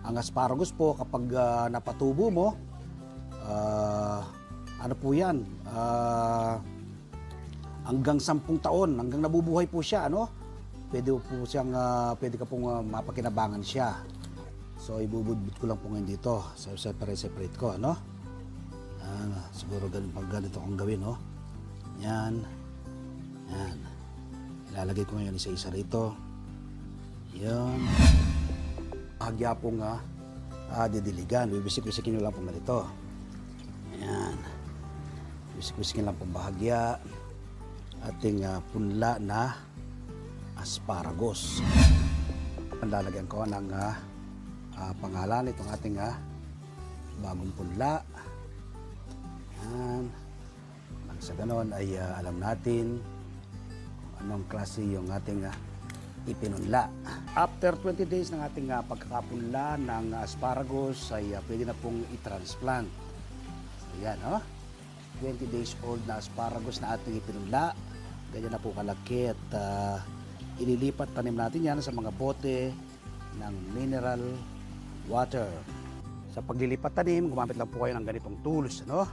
Ang asparagus po kapag napatubo mo, ano po yan, hanggang 10 taon, hanggang nabubuhay po siya, ano? Pwede ka pong mapakinabangan siya. So ibubudbud ko lang po ngayon dito. So separate ko, ano? Siguro ganito kong gawin, no? Yan. Yan. Ilalagay ko ngayon isa-isa rito. Yan. Bahagya pong didiligan. Bibisik-bisikin nyo lang po ganito. Yan. Bibisik-bisikin lang po bahagya. Ating punla na asparagus. Lalagyan ko ng pangalan itong ating bagong punla. Yan. Nang sa ganon ay alam natin kung anong klase yung ating ipinunla. After 20 days ng ating pagkakapunla ng asparagus ay pwede na pong i-transplant. So yan, 20 days old na asparagus na ating ipinunla. Ganyan na po kalaki at inilipat tanim natin yan sa mga bote ng mineral water. Sa paglilipat tanim, gumamit lang po kayo ng ganitong tools, ano?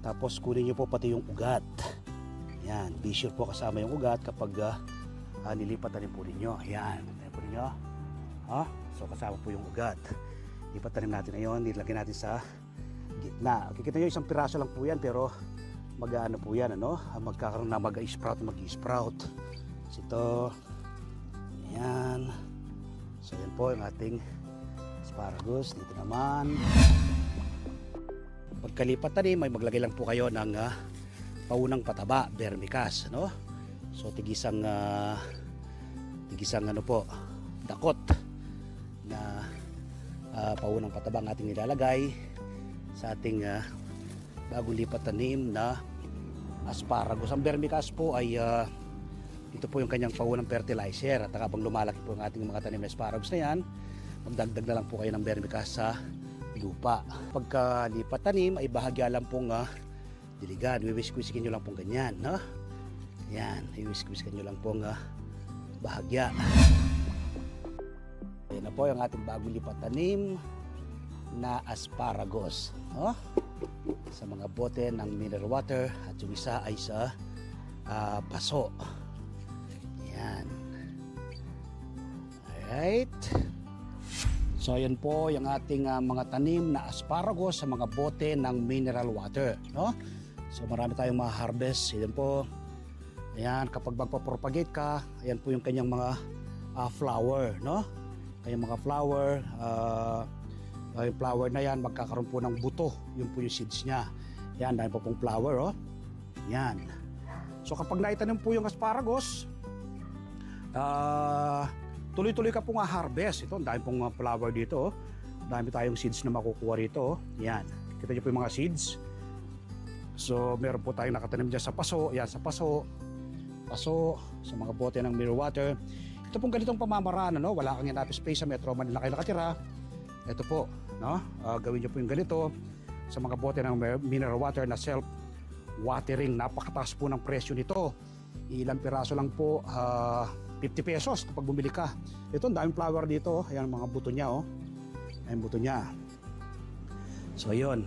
Tapos kunin nyo po pati yung ugat. Yan, be sure po kasama yung ugat kapag nilipat tanim po ninyo. Yan, tanim po ninyo. So kasama po yung ugat. Lipat tanim natin na yun, nilagyan natin sa gitna. Kikita nyo, isang piraso lang po yan, pero mag-ano po yan, ano? Magkakaroon na mag-sprout. Ito. Yan. So yan po yung ating asparagus. Dito naman. Pagkalipat tanim, may maglagay lang po kayo ng paunang pataba, vermicast, no? So tigisang ano po, dakot na paunang pataba ang ating nilalagay sa ating bagong lipat tanim na asparagus. Ang vermicast po ay ito po yung kanyang paunang fertilizer, at habang lumalaki po ang ating mga tanim na asparagus na yan, magdagdag na lang po kayo ng vermicast sa lupa. Pagkalipat tanim ay bahagya lang pong diligan. Iwisk-wiskin nyo lang pong ganyan, no? Yan, iwisk-wiskin nyo lang pong bahagya. Ayan na po yung ating bagong lipat tanim na asparagus, no? Sa mga bote ng mineral water, at yung isa ay sa paso. Yan. Alright. So ayan po yung ating mga tanim na asparagus sa mga bote ng mineral water, no? So marami tayong ma-harvest. Ayan po. Ayan, kapag magpa-propagate ka, ayan po yung kanyang mga flower, no? Kanyang mga flower, yung flower na yan, magkakaroon po ng buto. Yun po yung seeds niya. Yan, dahil po pong flower, Yan. So kapag naitanim po yung asparagus, tuloy-tuloy ka pong harvest. Ito, dahil pong flower dito, dami tayong seeds na makukuha rito, Yan. Kita niyo po yung mga seeds. So meron po tayong nakatanim dyan sa paso. Yan, sa paso, sa mga bote ng mineral water. Ito pong ganitong pamamaraan, no? Wala kang enough space sa Metro Manila kayo nakatira. Ito po, no? Gawin niyo po yung ganito sa mga bote ng mineral water na self-watering. Napakataas po ng presyo nito. Ilang piraso lang po, 50 pesos kapag bumili ka. Ito, ang daming flower dito. Ayan mga buto niya, Ayan buto niya. So, yun.